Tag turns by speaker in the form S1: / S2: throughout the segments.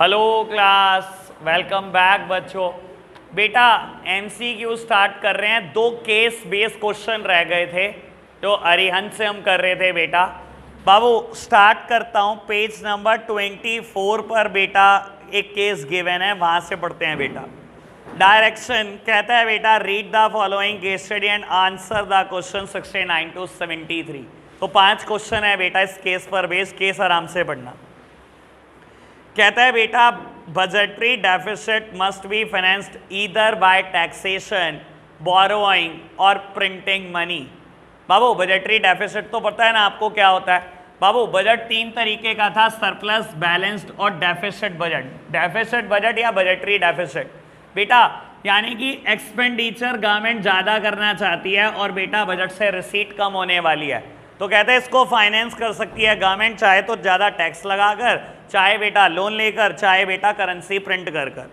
S1: Hello class, welcome back बच्चों। बेटा MCQ start कर रहे हैं। 2 केस बेस्ड क्वेश्चन रह गए थे जो अरिहंत से हम कर रहे थे। बेटा बाबू स्टार्ट करता हूं पेज नंबर 24 पर। बेटा एक केस गिवन है, वहां से पढ़ते हैं। बेटा डायरेक्शन कहता है बेटा read the following case study and answer the question 69 to 73। तो 5 क्वेश्चन है बेटा इस केस पर बेस्ड। केस आराम से पढ़ना। कहता है बेटा budgetary deficit must be financed either by taxation, borrowing और प्रिंटिंग मनी। बाबू बजटरी डेफिसिट तो पता है ना आपको क्या होता है। बाबू बजट 3 तरीके का था, सरप्लस, बैलेंस्ड और डेफिसिट बजट। डेफिसिट बजट या बजटरी डेफिसिट बेटा यानी कि एक्सपेंडिचर गवर्नमेंट ज़्यादा करना चाहती है और बेटा बजट से रिसीट कम होने वाली है, तो कहते हैं इसको फाइनेंस कर सकती है गवर्नमेंट, चाहे तो ज़्यादा टैक्स लगाकर, चाहे बेटा लोन लेकर, चाहे बेटा करेंसी प्रिंट कर कर।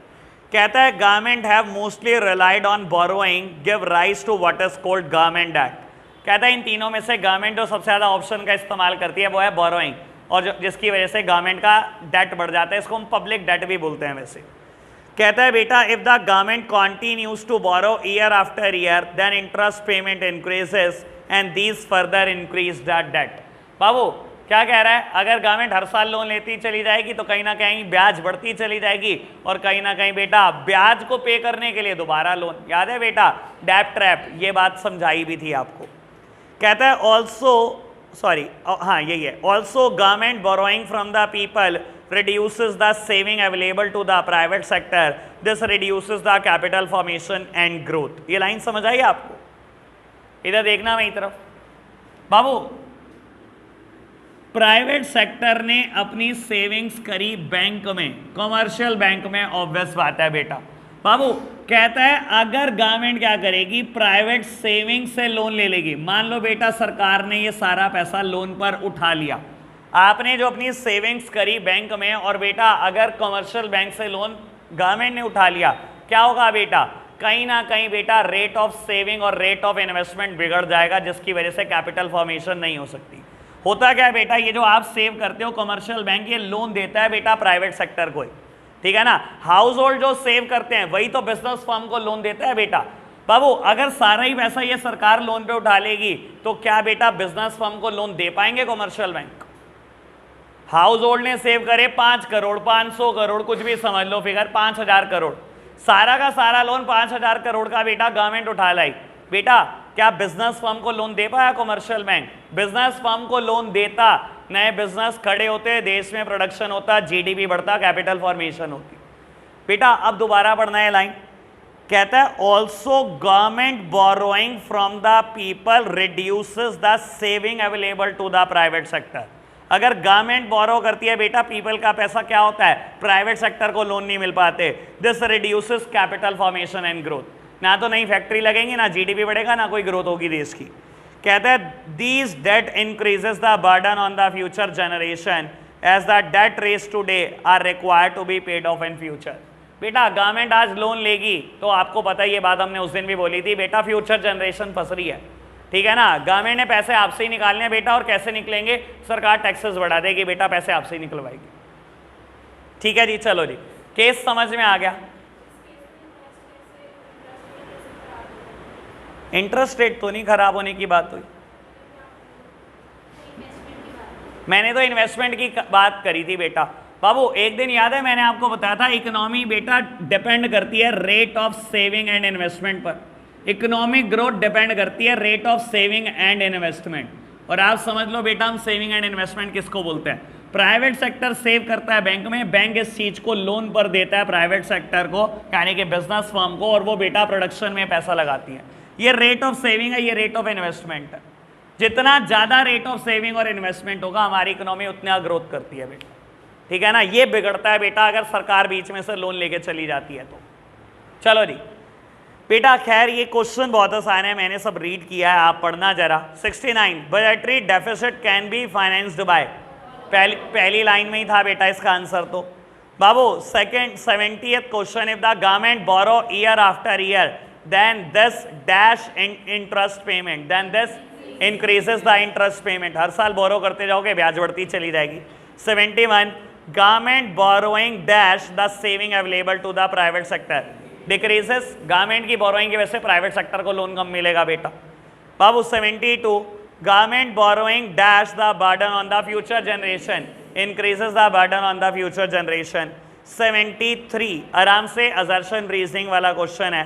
S1: कहता है government have mostly relied on borrowing give rise to what is called government act. कहता है इन तीनों में से गवर्नमेंट जो सबसे ज़्यादा ऑप्शन का इस्तेमाल करती है वो है बोरोइंग, और जिसकी वजह से गवर्नमेंट का डेट बढ़ जाता है। इसको हम पब्लिक डेट भी बोलते हैं वैसे। कहता है बेटा if the government continues to borrow year after year then interest payment increases and these further increase the debt. बाबू क्या कह रहा है, अगर गवर्नमेंट हर साल लोन लेती चली जाएगी तो कहीं ना कहीं ब्याज बढ़ती चली जाएगी, और कहीं ना कहीं बेटा ब्याज को पे करने के लिए दोबारा लोन। याद है बेटा डेट ट्रैप, ये बात समझाई भी थी आपको। कहता है ऑल्सो हाँ यही है, also government borrowing from the people reduces the saving available to the private sector, this reduces the capital formation and growth। ये लाइन समझ आई आपको? इधर देखना मेरी तरफ। बाबू प्राइवेट सेक्टर ने अपनी सेविंग्स करी बैंक में, कमर्शियल बैंक में, ऑब्वियस बात है बेटा। बाबू कहता है अगर गवर्नमेंट क्या करेगी, प्राइवेट सेविंग से लोन ले लेगी। मान लो बेटा सरकार ने ये सारा पैसा लोन पर उठा लिया, आपने जो अपनी सेविंग्स करी बैंक में, और बेटा अगर कमर्शियल बैंक से लोन गवर्नमेंट ने उठा लिया, क्या होगा बेटा, कहीं ना कहीं बेटा रेट ऑफ सेविंग और रेट ऑफ इन्वेस्टमेंट बिगड़ जाएगा, जिसकी वजह से कैपिटल फॉर्मेशन नहीं हो सकती। होता क्या है बेटा, ये जो आप सेव करते हो कमर्शियल बैंक ये लोन देता है बेटा प्राइवेट सेक्टर को, ठीक है ना। हाउस होल्ड जो सेव करते हैं वही तो बिजनेस फर्म को लोन देता है बेटा। बाबू अगर सारा ही पैसा ये सरकार लोन पे उठा लेगी तो क्या बेटा बिजनेस फर्म को लोन दे पाएंगे कमर्शियल बैंक? हाउस होल्ड ने सेव करे 5 करोड़, 500 करोड़, कुछ भी समझ लो फिगर, 5000 करोड़, सारा का सारा लोन 5000 करोड़ का बेटा गवर्नमेंट उठा लाई। बेटा क्या बिजनेस फर्म को लोन दे पाया कमर्शियल बैंक? बिजनेस फर्म को लोन देता, नए बिजनेस खड़े होते, देश में प्रोडक्शन होता, जीडीपी बढ़ता, कैपिटल फॉर्मेशन होती। बेटा अब दोबारा पढ़ना है लाइन। कहता है also government borrowing from the people reduces the saving available to the private sector. अगर गवर्नमेंट बोरो करती है बेटा पीपल का पैसा, क्या होता है, प्राइवेट सेक्टर को लोन नहीं मिल पाते। This reduces capital formation and growth. ना तो नई फैक्ट्री लगेंगी, ना जीडीपी बढ़ेगा, ना कोई ग्रोथ होगी देश की। कहता है these debt increases the burden on the future generation as the debt raise today are required to be paid off in future. बेटा गवर्नमेंट आज लोन लेगी तो आपको पता है, ये बात हमने उस दिन भी बोली थी बेटा, फ्यूचर जनरेशन फंस रही है, ठीक है ना। गवर्नमेंट ने पैसे आपसे ही निकालने हैं बेटा, और कैसे निकलेंगे, सरकार टैक्सेस बढ़ा देगी बेटा, पैसे आपसे ही निकलवाएगी। ठीक है जी, चलो जी केस समझ में आ गया। इंटरेस्ट रेट तो नहीं खराब होने की बात हुई, मैंने तो इन्वेस्टमेंट की बात करी थी बेटा। बाबू एक दिन याद है मैंने आपको बताया था इकोनॉमी बेटा डिपेंड करती है rate of saving and investment पर। इकोनॉमिक ग्रोथ डिपेंड करती है rate of saving and investment. और आप समझ लो बेटा हम सेविंग एंड इन्वेस्टमेंट किसको बोलते हैं, प्राइवेट सेक्टर सेव करता है बैंक में, बैंक इस चीज को लोन पर देता है प्राइवेट सेक्टर को, यानी कि बिजनेस फर्म को, और वो बेटा प्रोडक्शन में पैसा लगाती है। ये रेट ऑफ सेविंग है, ये रेट ऑफ इन्वेस्टमेंट है। जितना ज्यादा रेट ऑफ सेविंग और इन्वेस्टमेंट होगा हमारी इकोनॉमी उतना ग्रोथ करती है बेटा, ठीक है ना। ये बिगड़ता है बेटा अगर सरकार बीच में से लोन लेके चली जाती है तो। चलो जी बेटा खैर ये क्वेश्चन बहुत आसान है, मैंने सब रीड किया है, आप पढ़ना जरा। 69 budgetary deficit can be financed by, पहली लाइन में ही था बेटा इसका आंसर। तो बाबू second 70th question, if the government borrow year after year then this dash interest payment, then this increases the interest payment. हर साल बोरो करते जाओगे ब्याज बढ़ती चली जाएगी। 71 government borrowing dash the saving available to the private sector decreases. Government की borrowing की वजह से प्राइवेट सेक्टर को लोन कम मिलेगा बेटा। बाबू 72 government borrowing dash the burden on the future generation increases the burden on the future generation. 73 आराम से assertion reasoning वाला क्वेश्चन है,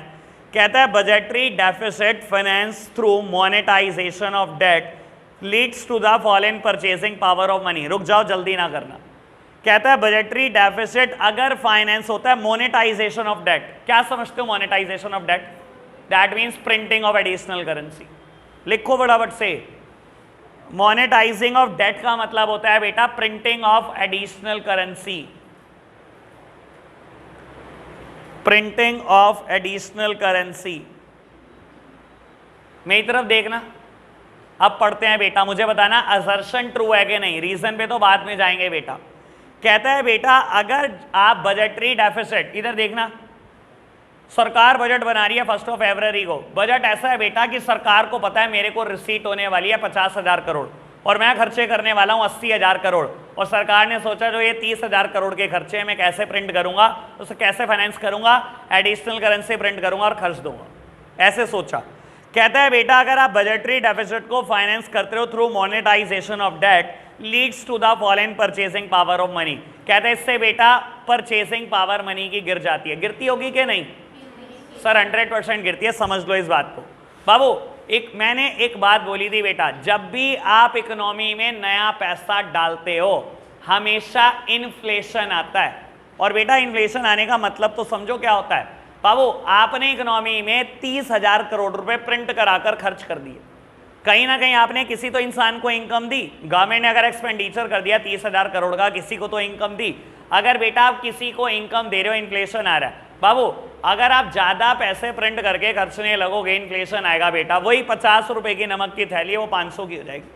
S1: कहता है budgetary deficit finance through monetization of debt leads to the fall in purchasing power of money. रुक जाओ, जल्दी ना करना। कहता है बजटरी डेफिसिट अगर फाइनेंस होता है मोनेटाइजेशन ऑफ डेट। क्या समझते हो monetization of debt? That means printing of additional currency. लिखो फटाफट से, मोनेटाइजिंग ऑफ डेट का मतलब होता है बेटा printing of additional currency. Printing of additional currency. मेरी तरफ देखना, अब पढ़ते हैं बेटा, मुझे बताना असर्शन ट्रू है कि नहीं। रीजन पे तो बाद में जाएंगे बेटा। कहता है बेटा अगर आप बजटरी डेफिसिट, इधर देखना, सरकार बजट बना रही है 1 फरवरी को। बजट ऐसा है बेटा कि सरकार को पता है मेरे को रिसीट होने वाली है 50,000 करोड़ और मैं खर्चे करने वाला हूं 80,000 करोड़, और सरकार ने सोचा जो ये 30,000 करोड़ के खर्चे मैं कैसे प्रिंट करूंगा, उसे कैसे फाइनेंस करूंगा, एडिशनल करेंसी प्रिंट करूंगा और खर्च दूंगा, ऐसे सोचा। कहता है बेटा अगर आप बजटरी डेफिसिट को फाइनेंस करते हो through monetization of debt leads to the fall in purchasing power of money. कहते हैं इससे बेटा परचेजिंग पावर मनी की गिर जाती है। गिरती होगी कि नहीं सर? 100% गिरती है, समझ लो इस बात को। बाबू मैंने एक बात बोली थी बेटा, जब भी आप इकोनॉमी में नया पैसा डालते हो हमेशा इन्फ्लेशन आता है, और बेटा इन्फ्लेशन आने का मतलब तो समझो क्या होता है। बाबू आपने इकोनॉमी में 30,000 करोड़ रुपए प्रिंट कराकर खर्च कर दिए, कहीं ना कहीं आपने किसी तो इंसान को इनकम दी। गवर्नमेंट ने अगर एक्सपेंडिचर कर दिया 30,000 करोड़ का, किसी को तो इनकम दी। अगर बेटा आप किसी को इनकम दे रहे हो, इन्फ्लेशन आ रहा है, बाबू अगर आप ज्यादा पैसे प्रिंट करके खर्चने लगोगे इन्फ्लेशन आएगा बेटा, वही 50 रुपए की नमक की थैली वो 500 की हो जाएगी।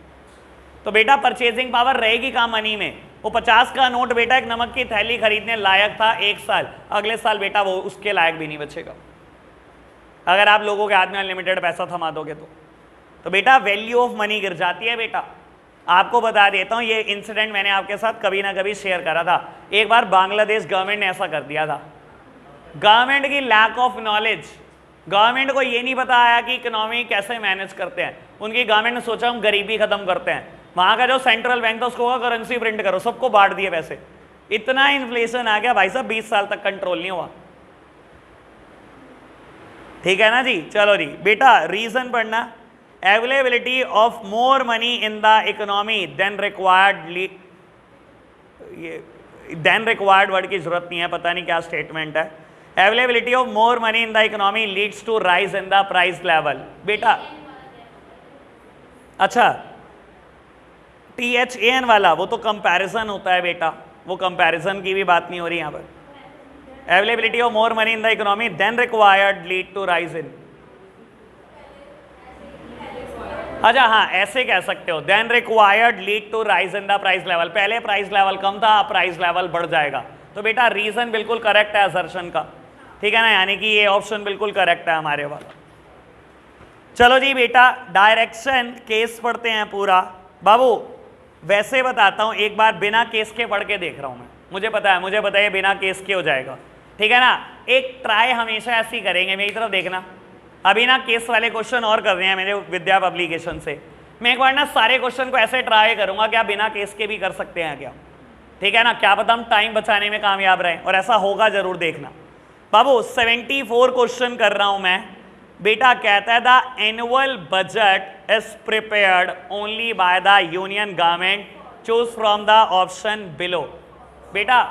S1: तो बेटा परचेजिंग पावर रहेगी कहाँ मनी में? वो 50 का नोट बेटा एक नमक की थैली खरीदने लायक था एक साल, अगले साल बेटा वो उसके लायक भी नहीं बचेगा अगर आप लोगों के हाथ में अनलिमिटेड पैसा थमा दोगे तो बेटा वैल्यू ऑफ मनी गिर जाती है बेटा। आपको बता देता हूँ, ये इंसिडेंट मैंने आपके साथ कभी ना कभी शेयर करा था। एक बार बांग्लादेश गवर्नमेंट ने ऐसा कर दिया था। गवर्नमेंट की लैक ऑफ नॉलेज, गवर्नमेंट को ये नहीं पता आया कि इकोनॉमी कैसे मैनेज करते हैं। उनकी गवर्नमेंट ने सोचा हम गरीबी खत्म करते हैं, वहां का जो सेंट्रल बैंक था उसको करेंसी प्रिंट करो, सबको बांट दिए पैसे। इतना इन्फ्लेशन आ गया भाई साहब 20 साल तक कंट्रोल नहीं हुआ। ठीक है ना जी? चलो जी बेटा रीजन पढ़ना, availability of more money in the economy than required word की जरूरत नहीं है, पता नहीं क्या स्टेटमेंट है। Availability of more money in the economy leads to rise in the price level. बेटा अच्छा THAN वाला वो तो कंपैरिजन होता है बेटा, वो कंपैरिजन की भी बात नहीं हो रही यहां पर। Availability of more money in the economy than required lead to rise in, अच्छा हाँ ऐसे कह सकते हो, than required lead to rise in the price level. पहले प्राइस लेवल कम था, अब प्राइस लेवल बढ़ जाएगा। तो बेटा रीजन बिल्कुल करेक्ट है असर्शन का, ठीक है ना, यानी कि ये ऑप्शन बिल्कुल करेक्ट है हमारे वाला। चलो जी बेटा डायरेक्शन केस पढ़ते हैं पूरा। बाबू वैसे बताता हूं, एक बार बिना केस के पढ़ के देख रहा हूं मैं, मुझे पता है ये बिना केस के हो जाएगा, ठीक है ना। एक ट्राई हमेशा ऐसी करेंगे, मेरी तरफ देखना। अभी ना केस वाले क्वेश्चन और कर रहे हैं मेरे विद्या पब्लिकेशन से, मैं एक बार ना सारे क्वेश्चन को ऐसे ट्राई करूंगा क्या बिना केस के भी कर सकते हैं क्या, ठीक है ना, क्या पता हम टाइम बचाने में कामयाब रहें, और ऐसा होगा जरूर देखना। बाबू 74 क्वेश्चन कर रहा हूं मैं बेटा। कहता है the annual budget is prepared only by the union government, choose from the option below. बेटा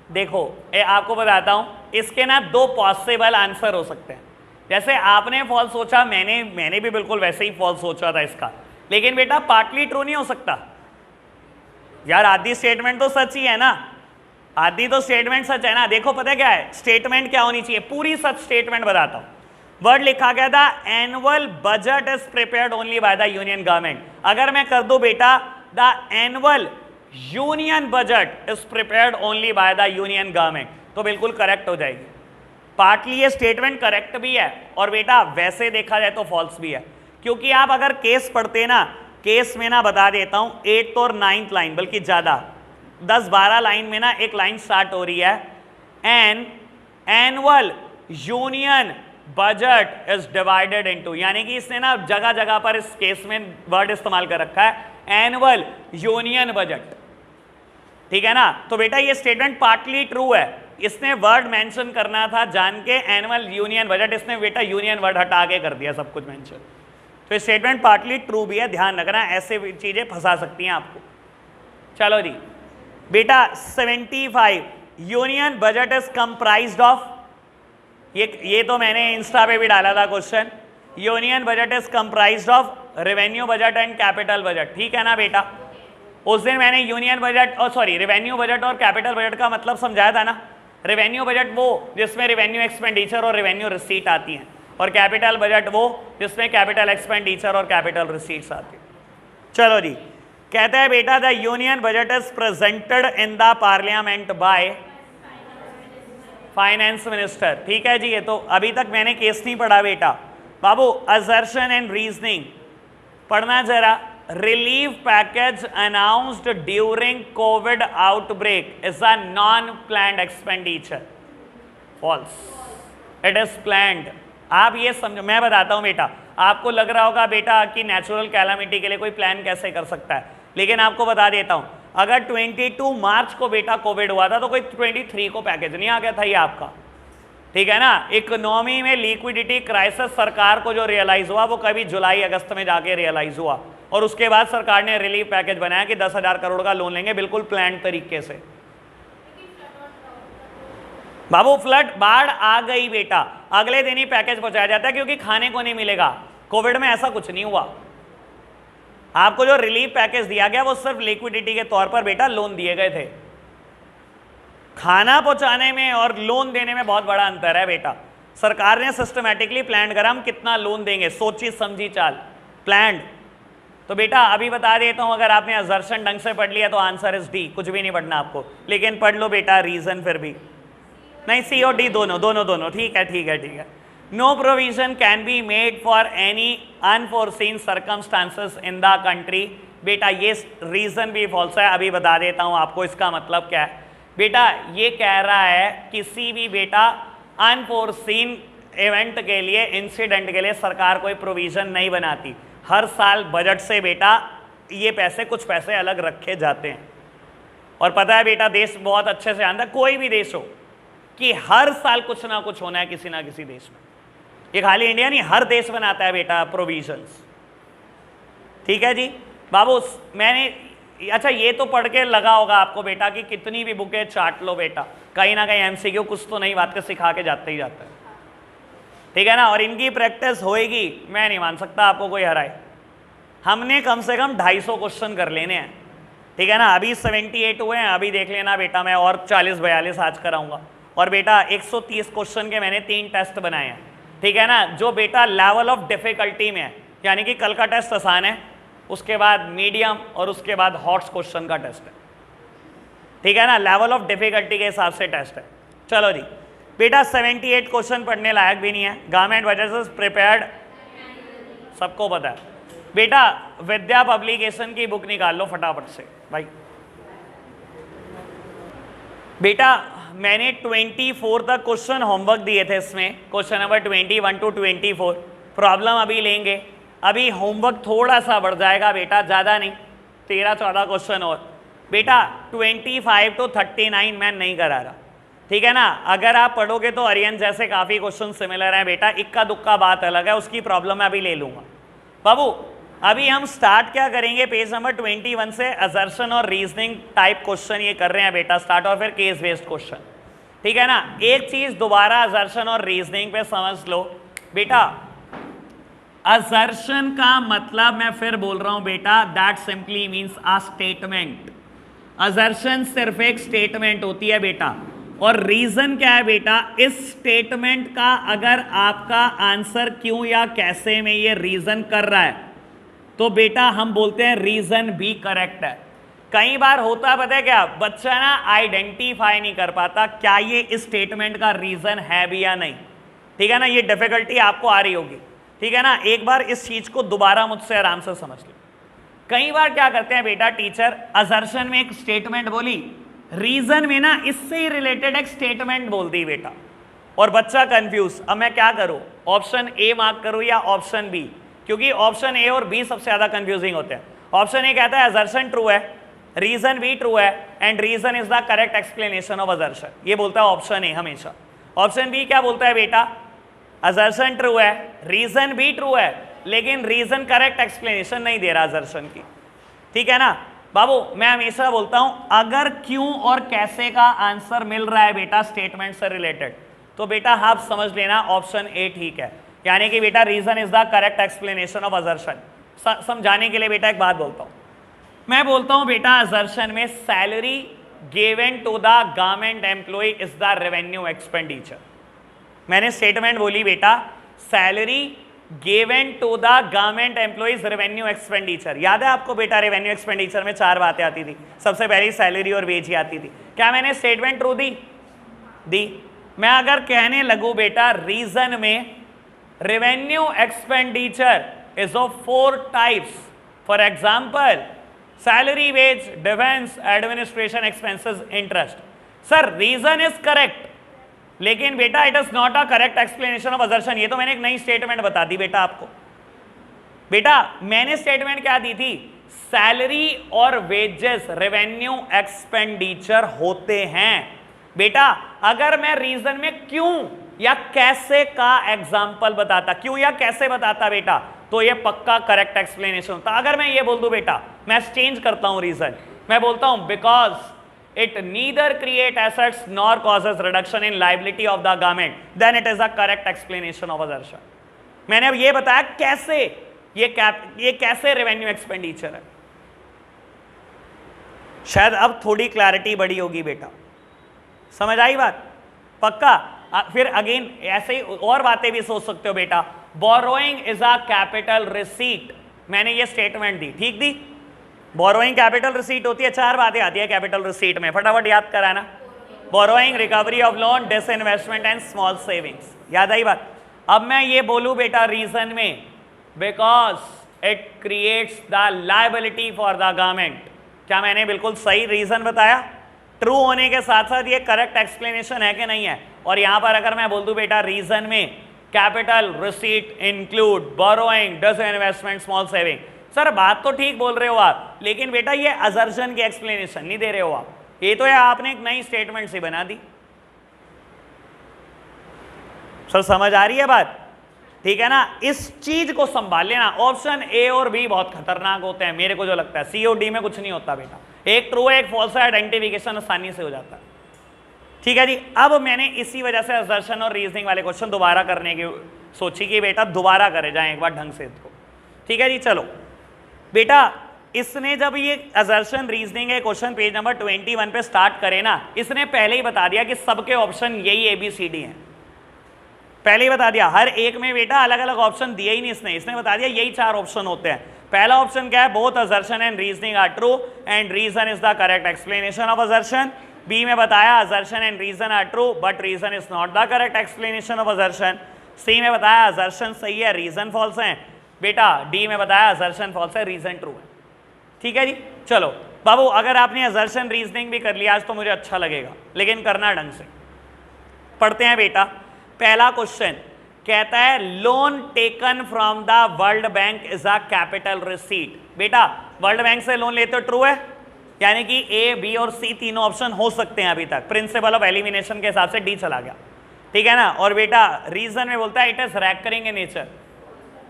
S1: देखो आपको बताता हूं, इसके ना दो पॉसिबल आंसर हो सकते हैं। जैसे आपने फॉल्स सोचा, मैंने भी बिल्कुल वैसे ही फॉल्स सोचा था इसका, लेकिन बेटा पार्टली ट्रू नहीं हो सकता यार, आधी स्टेटमेंट तो सच ही है ना, आधी तो स्टेटमेंट सच है ना। देखो पता है क्या है स्टेटमेंट क्या होनी चाहिए, पूरी सच स्टेटमेंट बताता हूं। वर्ड लिखा गया था annual budget is prepared only by the union government. अगर मैं कर दूं बेटा the annual union budget is prepared only by the union government, तो बिल्कुल करेक्ट हो जाएगी। पार्टली ये स्टेटमेंट करेक्ट भी है, और बेटा वैसे देखा जाए तो फॉल्स भी है, क्योंकि आप अगर केस पढ़ते ना, केस में ना बता देता हूं 8th और 9th लाइन, बल्कि ज्यादा 10-12 लाइन में ना एक लाइन स्टार्ट हो रही है, an annual union budget is divided into, यानी कि इसने ना जगह जगह पर इस केस में वर्ड इस्तेमाल कर रखा है एनुअल यूनियन बजट, ठीक है ना। तो बेटा ये स्टेटमेंट पार्टली ट्रू है, इसने वर्ड मेंशन करना था जान के एनुअल यूनियन बजट, इसने बेटा यूनियन वर्ड हटा के कर दिया सब कुछ मेंशन। तो स्टेटमेंट पार्टली ट्रू भी है, ध्यान रखना, ऐसे चीजें फंसा सकती हैं आपको। चलो जी बेटा 75 union budget is comprised of, ये तो मैंने इंस्टा पे भी डाला था question, union budget is comprised of revenue budget and capital budget, ठीक है ना बेटा। उस दिन मैंने यूनियन बजट और सॉरी रेवेन्यू बजट और कैपिटल बजट का मतलब समझाया था ना। रेवेन्यू बजट वो जिसमें रेवेन्यू एक्सपेंडिचर और रेवेन्यू रिसीट आती हैं, और कैपिटल बजट वो जिसमें कैपिटल एक्सपेंडिचर और कैपिटल रिसीट्स आती हैं। चलो जी कहते हैं बेटा the union budget is presented in the parliament by finance minister, ठीक है जी। ये तो अभी तक मैंने केस नहीं पढ़ा बेटा बाबू, असर्शन एंड रीजनिंग पढ़ना जरा। Relief package announced during COVID outbreak is a non planned expenditure, false, it is planned. आप ये समझो, मैं बताता हूं बेटा, आपको लग रहा होगा बेटा कि नेचुरल कैलामिटी के लिए कोई प्लान कैसे कर सकता है, लेकिन आपको बता देता हूं, अगर 22 मार्च को बेटा कोविड हुआ था तो कोई 23 को पैकेज नहीं आ गया था ये आपका, ठीक है ना। इकोनॉमी में लिक्विडिटी क्राइसिस सरकार को जो रियलाइज हुआ वो कभी जुलाई अगस्त में जाके रियलाइज हुआ, और उसके बाद सरकार ने रिलीफ पैकेज बनाया कि 10,000 करोड़ का लोन लेंगे बिल्कुल प्लान तरीके से। बाबू फ्लड बाढ़ आ गई बेटा, अगले दिन ही पैकेज पहुंचाया जाता है क्योंकि खाने को नहीं मिलेगा। कोविड में ऐसा कुछ नहीं हुआ, आपको जो रिलीफ पैकेज दिया गया वो सिर्फ लिक्विडिटी के तौर पर बेटा लोन दिए गए थे। खाना पहुंचाने में और लोन देने में बहुत बड़ा अंतर है बेटा। सरकार ने सिस्टमैटिकली प्लान करा हम कितना लोन देंगे, सोची समझी चाल, प्लान्ड। तो बेटा अभी बता देता हूं, अगर आपने असर्शन ढंग से पढ़ लिया तो आंसर इज डी, कुछ भी नहीं पढ़ना आपको, लेकिन पढ़ लो बेटा रीजन फिर भी नहीं, सी और डी दोनों, ठीक है। No provision can be made for any unforeseen circumstances in the country, बेटा ये रीजन भी फॉल्स है। अभी बता देता हूं आपको इसका मतलब क्या है। बेटा ये कह रहा है किसी भी बेटा अनफोर्सीन इवेंट के लिए, इंसिडेंट के लिए सरकार कोई प्रोविजन नहीं बनाती। हर साल बजट से बेटा ये पैसे, कुछ पैसे अलग रखे जाते हैं। और पता है बेटा देश बहुत अच्छे से जानता है, कोई भी देश हो, कि हर साल कुछ ना कुछ होना है किसी ना किसी देश में। ये खाली इंडिया नहीं, हर देश बनाता है बेटा प्रोविजंस, ठीक है जी बाबू। मैंने अच्छा ये तो पढ़ के लगा होगा आपको बेटा कि कितनी भी बुकें चाट लो बेटा, कहीं ना कहीं एमसीक्यू कुछ तो नई बात के सिखा के जाते ही जाता है, ठीक है ना। और इनकी प्रैक्टिस होएगी, मैं नहीं मान सकता आपको कोई हराए। हमने कम से कम 250 क्वेश्चन कर लेने हैं, ठीक है ना। अभी 78 हुए हैं, अभी देख लेना बेटा मैं और 40-42 आज कराऊंगा। और बेटा 130 क्वेश्चन के मैंने 3 टेस्ट बनाए हैं, ठीक है ना, जो बेटा लेवल ऑफ डिफिकल्टी में है। यानी कि कल का टेस्ट आसान है, उसके बाद मीडियम और उसके बाद हॉट क्वेश्चन का टेस्ट है, ठीक है ना। लेवल ऑफ डिफिकल्टी के हिसाब से टेस्ट है। चलो जी बेटा 78 क्वेश्चन पढ़ने लायक भी नहीं है। गवर्नमेंट बजट इज प्रिपेयर्ड, सबको पता है बेटा। विद्या पब्लिकेशन की बुक निकाल लो फटाफट से भाई। बेटा मैंने 24 तक क्वेश्चन होमवर्क दिए थे, इसमें क्वेश्चन नंबर 21 to 24 प्रॉब्लम अभी लेंगे। अभी होमवर्क थोड़ा सा बढ़ जाएगा बेटा, ज़्यादा नहीं, 13-14 क्वेश्चन और। बेटा 25 to 39 मैं नहीं करा रहा, ठीक है ना। अगर आप पढ़ोगे तो अरियन जैसे काफ़ी क्वेश्चन सिमिलर हैं बेटा, इक्का दुक्का बात अलग है, उसकी प्रॉब्लम मैं अभी ले लूँगा बाबू। अभी हम स्टार्ट क्या करेंगे, पेज नंबर 21 से असर्शन और रीजनिंग टाइप क्वेश्चन ये कर रहे हैं बेटा स्टार्ट, और फिर केस बेस्ड क्वेश्चन, ठीक है ना। एक चीज़ दोबारा असर्शन और रीजनिंग पे समझ लो बेटा। असर्शन का मतलब मैं फिर बोल रहा हूं बेटा, that simply means a statement. Assertion सिर्फ एक स्टेटमेंट होती है बेटा, और रीजन क्या है बेटा, इस स्टेटमेंट का अगर आपका आंसर क्यों या कैसे में ये रीजन कर रहा है तो बेटा हम बोलते हैं रीजन भी करेक्ट है। कई बार होता पता है क्या, बच्चा ना आइडेंटिफाई नहीं कर पाता क्या ये इस स्टेटमेंट का रीजन है भी या नहीं, ठीक है ना। ये डिफिकल्टी आपको आ रही होगी, ठीक है ना। एक बार इस चीज को दोबारा मुझसे आराम से समझ लो। कई बार क्या करते हैं बेटा टीचर, असर्शन में एक स्टेटमेंट बोली, रीजन में ना इससे ही रिलेटेड एक स्टेटमेंट बोल दी बेटा, और बच्चा कंफ्यूज। अब मैं क्या करूं, ऑप्शन ए मार्क करूं या ऑप्शन बी? क्योंकि ऑप्शन ए और बी सबसे ज्यादा कंफ्यूजिंग होते हैं। ऑप्शन ए कहता है असर्शन ट्रू है, रीजन भी ट्रू है, and reason is the correct explanation of assertion, ये बोलता है ऑप्शन ए हमेशा। ऑप्शन बी क्या बोलता है बेटा, असर्शन ट्रू है, रीजन भी ट्रू है, लेकिन रीजन करेक्ट एक्सप्लेनेशन नहीं दे रहा असर्शन की। ठीक है ना बाबू, मैं हमेशा बोलता हूं अगर क्यों और कैसे का आंसर मिल रहा है बेटा स्टेटमेंट से रिलेटेड, तो बेटा आप समझ लेना ऑप्शन ए ठीक है, यानी कि बेटा reason is the correct explanation of assertion. समझाने के लिए बेटा एक बात बोलता हूं, मैं बोलता हूं बेटा असर्शन में salary given to the government employ is the revenue expenditure. मैंने स्टेटमेंट बोली बेटा salary given to the government employees revenue expenditure. याद है आपको बेटा रेवेन्यू एक्सपेंडिचर में 4 बातें आती थी, सबसे पहली सैलरी और वेज ही आती थी। क्या मैंने स्टेटमेंट ट्रू दी? मैं अगर कहने लगूं बेटा रीजन में revenue expenditure is of 4 types, for example salary, wage, defence, administration expenses, interest. Sir reason is correct, लेकिन बेटा it is not a correct explanation of assertion. ये तो मैंने एक नई स्टेटमेंट बता दी बेटा आपको। बेटा मैंने स्टेटमेंट क्या दी थी, सैलरी और वेजेस रेवेन्यू एक्सपेंडिचर होते हैं। बेटा अगर मैं रीजन में क्यों या कैसे का एग्जाम्पल बताता, क्यों या कैसे बताता बेटा, तो ये पक्का करेक्ट एक्सप्लेनेशन होता। अगर मैं ये बोल दूं बेटा, मैं चेंज करता हूं रीजन, मैं बोलता हूं because it neither create assets nor causes reduction in liability of the government, then it is a correct explanation of assertion। मैंने अब ये बताया कैसे ये कैसे रेवेन्यू एक्सपेंडिचर है। शायद अब थोड़ी क्लैरिटी बढ़ी होगी बेटा, समझ आई बात? पक्का। फिर अगेन ऐसे ही और बातें भी सोच सकते हो बेटा, borrowing is a capital receipt, मैंने ये स्टेटमेंट दी, ठीक दी। बोरोइंग कैपिटल रिसीट होती है, 4 बातें आती है कैपिटल रिसीट में, फटाफट याद कराना। Borrowing, recovery of loan, disinvestment and small savings, याद आई बात? अब मैं ये बोलूं बेटा रीजन में because it creates the liability for the government, क्या मैंने बिल्कुल सही रीजन बताया? ट्रू होने के साथ साथ ये करेक्ट एक्सप्लेनेशन है कि नहीं है? और यहां पर अगर मैं बोल दूं बेटा रीजन में capital receipt include borrowing, disinvestment, small saving, sir बात तो ठीक बोल रहे हो आप, लेकिन बेटा ये असर्शन की एक्सप्लेनेशन नहीं दे रहे हो आप, ये तो है आपने एक नई स्टेटमेंट सी बना दी। सर समझ आ रही है बात? ठीक है ना, इस चीज को संभाल लेना। ऑप्शन ए और बी बहुत खतरनाक होते हैं मेरे को जो लगता है, सी और डी में कुछ नहीं होता बेटा, एक ट्रू है एक फॉल्स है, आइडेंटिफिकेशन आसानी से हो जाता है। ठीक है जी, अब मैंने इसी वजह से असर्शन और रीजनिंग वाले क्वेश्चन दोबारा करने की सोची कि बेटा दोबारा करे जाए एक बार ढंग से इसको। ठीक है जी, चलो बेटा इसने जब ये असर्शन रीजनिंग के क्वेश्चन पेज नंबर 21 पे स्टार्ट करे ना, इसने पहले ही बता दिया कि सबके ऑप्शन यही ABCD हैं, पहले ही बता दिया। हर एक में बेटा अलग अलग ऑप्शन दिए ही नहीं इसने बता दिया यही 4 ऑप्शन होते हैं। पहला ऑप्शन क्या है, both assertion and reasoning are true and reason is the correct explanation of assertion. B में बताया assertion and reason are true but reason is not the correct explanation of assertion. C में बताया assertion सही है, reason false है। बेटा D में बताया असर्शन फॉल्स है, रीजन ट्रू है। ठीक है जी, चलो बाबू अगर आपने असर्शन रीजनिंग भी कर लिया आज तो मुझे अच्छा लगेगा, लेकिन करना ढंग से। पढ़ते हैं बेटा, पहला क्वेश्चन कहता है loan taken from the world bank is a capital receipt. बेटा वर्ल्ड बैंक से लोन लेते हो, ट्रू है, यानी कि ए, बी और सी तीनों ऑप्शन हो सकते हैं अभी तक, प्रिंसिपल ऑफ एलिमिनेशन के हिसाब से डी चला गया। ठीक है ना, और बेटा रीजन में बोलता है it is recurring in nature,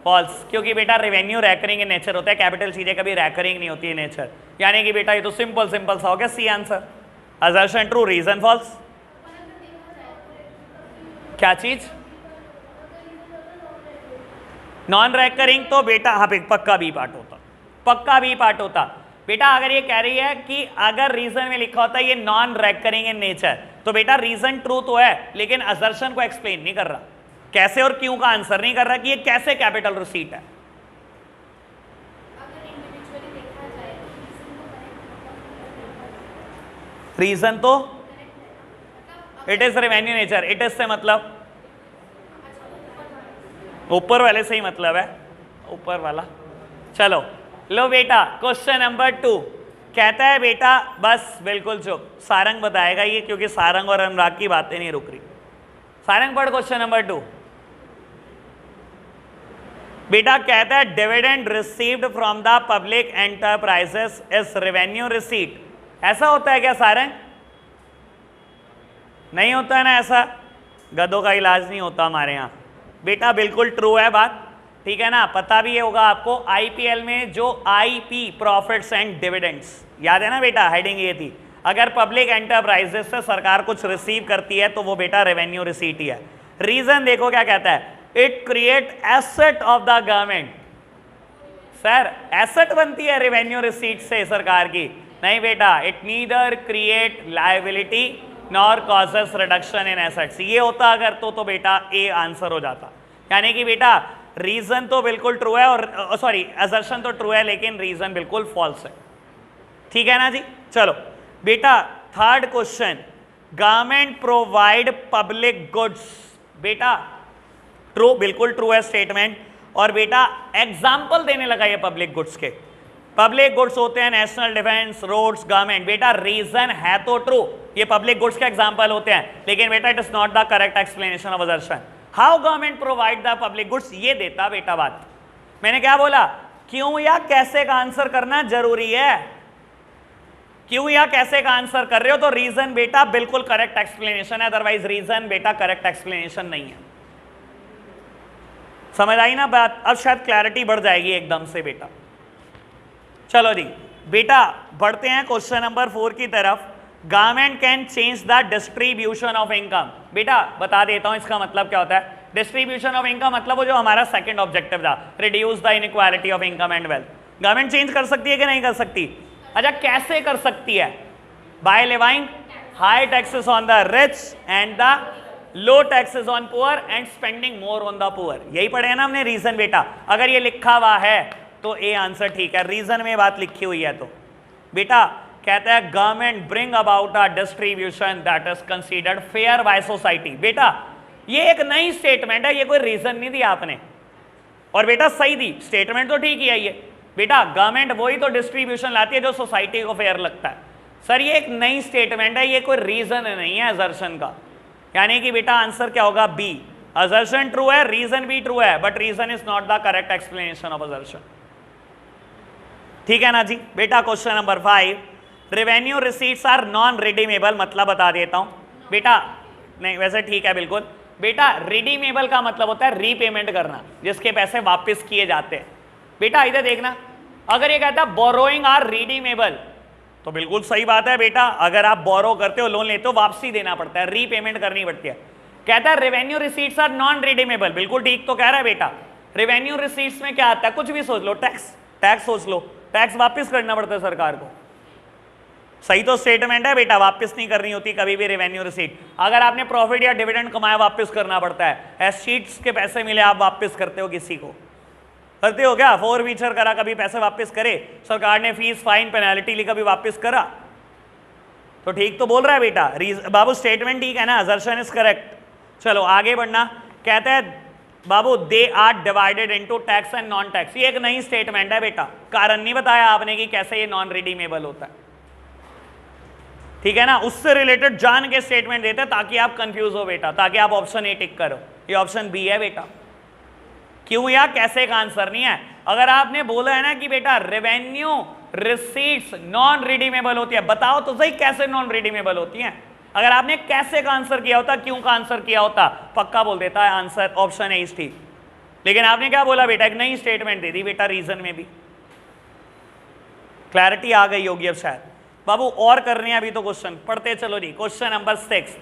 S1: false, क्योंकि बेटा रेवेन्यू रैकरिंग इन नेचर होता है, कैपिटल चीजें कभी रैकरिंग नहीं होती है नेचर, यानी कि बेटा ये तो सिंपल सा हो गया C answer. Assertion true, reason false. क्या चीज नॉन रैकरिंग, तो बेटा हाँ पक्का बी पार्ट होता, पक्का बी पार्ट होता। बेटा अगर ये कह रही है कि अगर रीजन में लिखा होता है ये नॉन रैकरिंग इन नेचर, तो बेटा रीजन ट्रू तो है लेकिन असर्शन को एक्सप्लेन नहीं कर रहा, कैसे और क्यों का आंसर नहीं कर रहा कि ये कैसे कैपिटल रिसीट है। रीजन तो it is revenue nature, it is से मतलब ऊपर वाले से ही मतलब है, ऊपर वाला। चलो लो बेटा क्वेश्चन नंबर 2 कहता है बेटा, बस बिल्कुल चुप, सारंग बताएगा ये, क्योंकि सारंग और अनुराग की बातें नहीं रुक रही। सारंग पढ़ क्वेश्चन नंबर 2। बेटा कहता है dividend received from the public enterprises is revenue receipt. ऐसा होता है क्या सारंग? नहीं होता है ना ऐसा, गधों का इलाज नहीं होता हमारे यहाँ। बेटा बिल्कुल ट्रू है बात, ठीक है ना। पता भी ये होगा आपको, आईपीएल में जो आईपी प्रॉफिट्स एंड डिविडेंड्स, याद है ना बेटा, हेडिंग ये थी, अगर पब्लिक एंटरप्राइजेस से सरकार कुछ रिसीव करती है तो वो बेटा रेवेन्यू रिसीट ही है। रीजन देखो क्या कहता है, it create asset of the government. Sir asset बनती है रेवेन्यू रिसीट से सरकार की? नहीं बेटा, it neither create liability nor causes reduction in assets. ये होता अगर तो बेटा ए आंसर हो जाता। यानी कि बेटा रीजन तो बिल्कुल ट्रू है, और सॉरी असर्शन तो ट्रू है, लेकिन रीजन बिल्कुल फॉल्स है, ठीक है ना जी। चलो बेटा third question, government provide public goods. बेटा ट्रू, बिल्कुल ट्रू है स्टेटमेंट, और बेटा एग्जाम्पल देने लगा ये पब्लिक गुड्स के। पब्लिक गुड्स होते हैं नेशनल डिफेंस, रोड्स, गवर्नमेंट। बेटा रीजन है तो ट्रू, ये पब्लिक गुड्स के एग्जाम्पल होते हैं, लेकिन बेटा it is not the correct explanation of assertion. How government provide the public goods, ये देता बेटा बात। मैंने क्या बोला, क्यों या कैसे का आंसर करना जरूरी है। क्यों या कैसे का आंसर कर रहे हो तो रीजन बेटा बिल्कुल करेक्ट एक्सप्लेनेशन है, अदरवाइज रीजन बेटा करेक्ट एक्सप्लेनेशन नहीं है। समझ आई ना बात? अब शायद क्लैरिटी बढ़ जाएगी एकदम से बेटा। चलो जी बेटा बढ़ते हैं क्वेश्चन नंबर 4 की तरफ। Government can change the distribution of income. बेटा बता देता हूं इसका मतलब क्या होता है। डिस्ट्रीब्यूशन ऑफ इनकम मतलब वो जो हमारा सेकंड ऑब्जेक्टिव था, reduce the inequality of income and wealth. Government change कर सकती है कि नहीं कर सकती? अच्छा कैसे कर सकती है? By levying high taxes on the rich and the low taxes on poor and spending more on the poor. यही पढ़े है ना हमने रीजन बेटा। अगर ये लिखा हुआ है तो ए आंसर ठीक है, रीजन में बात लिखी हुई है तो। बेटा कहता है government bring about a distribution that is considered fair by society. बेटा ये एक नई स्टेटमेंट है, ये कोई रीजन नहीं दिया आपने, और बेटा सही दी स्टेटमेंट तो ठीक ही है ये। बेटा गवर्नमेंट वही तो डिस्ट्रीब्यूशन लाती है जो सोसाइटी को फेयर लगता है। सर ये एक नई स्टेटमेंट है, ये कोई रीजन नहीं है असर्शन का। यानी कि बेटा आंसर क्या होगा? बी। असर्शन ट्रू है, रीजन भी ट्रू है, but reason is not the correct explanation of assertion, ठीक है ना जी। बेटा question number 5, revenue receipts are non redeemable, मतलब बता देता हूं बेटा। नहीं वैसे ठीक है बिल्कुल बेटा। रिडीमेबल का मतलब होता है रीपेमेंट करना, जिसके पैसे वापस किए जाते हैं। बेटा इधर देखना, अगर ये कहता है बोरोइंग आर रिडीमेबल तो बिल्कुल सही बात है बेटा। अगर आप बोरो करते हो, लोन लेते हो, वापसी देना पड़ता है, रीपेमेंट करनी पड़ती है। कहता है revenue receipts are non redeemable, बिल्कुल ठीक तो कह रहा है बेटा। रेवेन्यू रिसीट्स में क्या आता है? कुछ भी सोच लो, टैक्स सोच लो, टैक्स वापस करना पड़ता है सरकार को। सही तो स्टेटमेंट है बेटा, वापस नहीं करनी होती कभी भी रेवेन्यू रिसीट। अगर आपने प्रॉफिट या डिविडेंड कमाया वापस करना पड़ता है। एसेट्स के पैसे मिले आप वापस करते हो किसी को? करते हो क्या? फोर वीचर करा कभी पैसे वापस करे? सरकार ने फीस फाइन पेनल्टी ली कभी वापस करा? तो ठीक तो बोल रहा है बेटा बाबू, स्टेटमेंट ठीक है ना, असर्शन इज करेक्ट। चलो आगे बढ़ना। कहता है बाबू they are divided into tax and non tax. ये एक नई स्टेटमेंट है बेटा, कारण नहीं बताया आपने कि कैसे ये नॉन रिडीमेबल होता है, ठीक है ना। उससे रिलेटेड जान के स्टेटमेंट देते हैं ताकि आप कंफ्यूज हो बेटा, ताकि आप ऑप्शन ए टिक करो। ये ऑप्शन बी है बेटा। क्यों या कैसे का आंसर नहीं है। अगर आपने बोला है ना कि बेटा रेवेन्यू रिसीट्स नॉन रिडीमेबल होती है, बताओ तो सही कैसे नॉन रिडीमेबल होती हैं। अगर आपने कैसे का आंसर किया होता, क्यों का आंसर किया होता, पक्का बोल देता है आंसर ऑप्शन ए इज ठीक। लेकिन आपने क्या बोला बेटा, एक नई स्टेटमेंट दे दी बेटा, रीजन में भी क्लैरिटी आ गई होगी अब शायद। बाबू और करने हैं अभी तो क्वेश्चन पढ़ते चलो जी। क्वेश्चन नंबर 6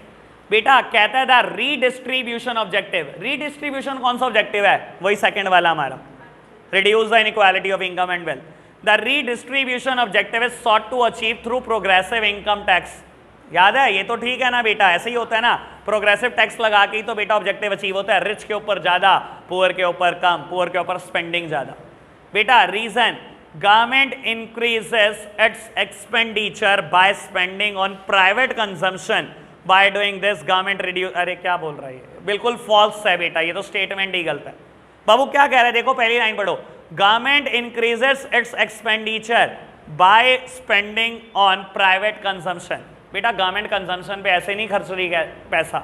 S1: बेटा कहता है द रीडिस्ट्रीब्यूशन ऑब्जेक्टिव। रीडिस्ट्रीब्यूशन कौन सा ऑब्जेक्टिव है? वही सेकंड वाला हमारा, reduce the inequality of income and wealth. The redistribution objective is sought to achieve through progressive income tax. याद है ये तो ठीक है ना बेटा, ऐसे ही होता है ना, प्रोग्रेसिव टैक्स लगा के ही तो बेटा ऑब्जेक्टिव अचीव होता है। रिच के ऊपर ज्यादा, पुअर के ऊपर कम, पुअर के ऊपर स्पेंडिंग ज्यादा। बेटा reason government increases its expenditure by spending on private consumption by doing this government reduce। अरे क्या बोल रहा है ये, बिल्कुल फॉल्स है बेटा, ये तो स्टेटमेंट ही गलत है। बाबू क्या कह रहे हैं देखो, पहली लाइन पढ़ो। Government increases it's expenditure by spending on private consumption. बेटा गवर्नमेंट कंजम्पशन पे ऐसे नहीं खर्च रही है पैसा,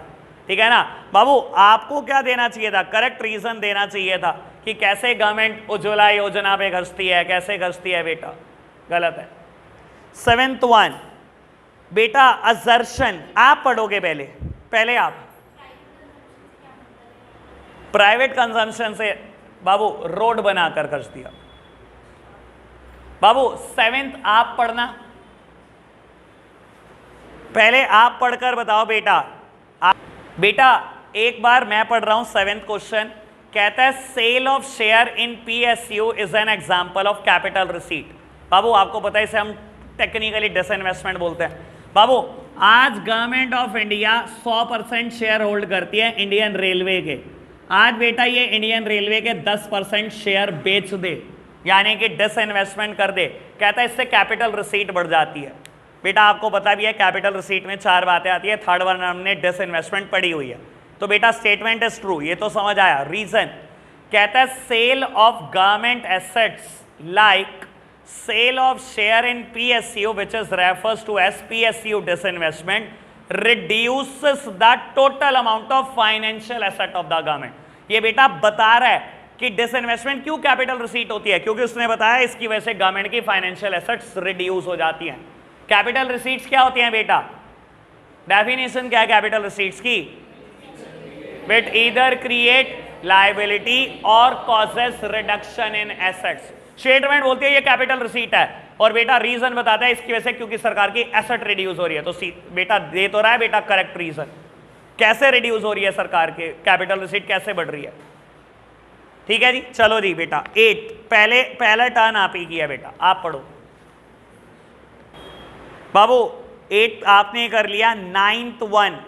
S1: ठीक है ना बाबू। आपको क्या देना चाहिए था, करेक्ट रीजन देना चाहिए था कि कैसे गवर्नमेंट उज्ज्वला योजना पे खर्चती है, कैसे खर्चती है। बेटा गलत है। 7th वन बेटा असर्शन, आप पढ़ोगे पहले आप प्राइवेट कंजम्पशन से बाबू रोड बनाकर खर्च दिया। बाबू 7th आप पढ़ना, पहले आप पढ़कर बताओ बेटा। बेटा एक बार मैं पढ़ रहा हूं 7th क्वेश्चन, कहता है sale of share in PSU is an example of capital receipt. बाबू आपको पता है इसे हम टेक्निकली डिसइन्वेस्टमेंट बोलते हैं। बाबू आज government of India 100% share hold करती है इंडियन रेलवे के। आज बेटा ये इंडियन रेलवे के 10% शेयर बेच दे, यानी कि डिसइन्वेस्टमेंट कर दे, कहता है इससे कैपिटल रिसीट बढ़ जाती है। बेटा आपको पता भी है कैपिटल रिसीट में 4 बातें आती है, 3rd वन हमने डिसइन्वेस्टमेंट पढ़ी हुई है। तो बेटा स्टेटमेंट इज ट्रू, ये तो समझ आया। रीजन कहता है sale of government assets like sale of share in PSU which is refers to as PSU disinvestment reduces the total amount of financial asset of the government। ये बेटा बता रहा है कि डिसइन्वेस्टमेंट क्यों कैपिटल रिसीट होती है, क्योंकि उसने बताया इसकी वजह से गवर्नमेंट की फाइनेंशियल एसेट्स रिड्यूस हो जाती हैं। कैपिटल रिसीट्स क्या होती हैं बेटा, डेफिनेशन क्या है कैपिटल रिसीट्स की, विट ईदर क्रिएट लायबिलिटी और कॉजेस रिडक्शन इन एसेट्स। स्टेटमेंट बोलती है ये कैपिटल रिसीट है, और बेटा रीजन बताता है इसकी वजह से क्योंकि सरकार की एसेट रिड्यूस हो रही है। तो बेटा दे तो रहा है बेटा करेक्ट रीजन, कैसे रिड्यूस हो रही है सरकार के कैपिटल रिसीट, कैसे बढ़ रही है। ठीक है जी, चलो जी बेटा 8 पहला टर्न आप ही किया बेटा, आप पढ़ो बाबू। 8 आपने कर लिया, 9th वन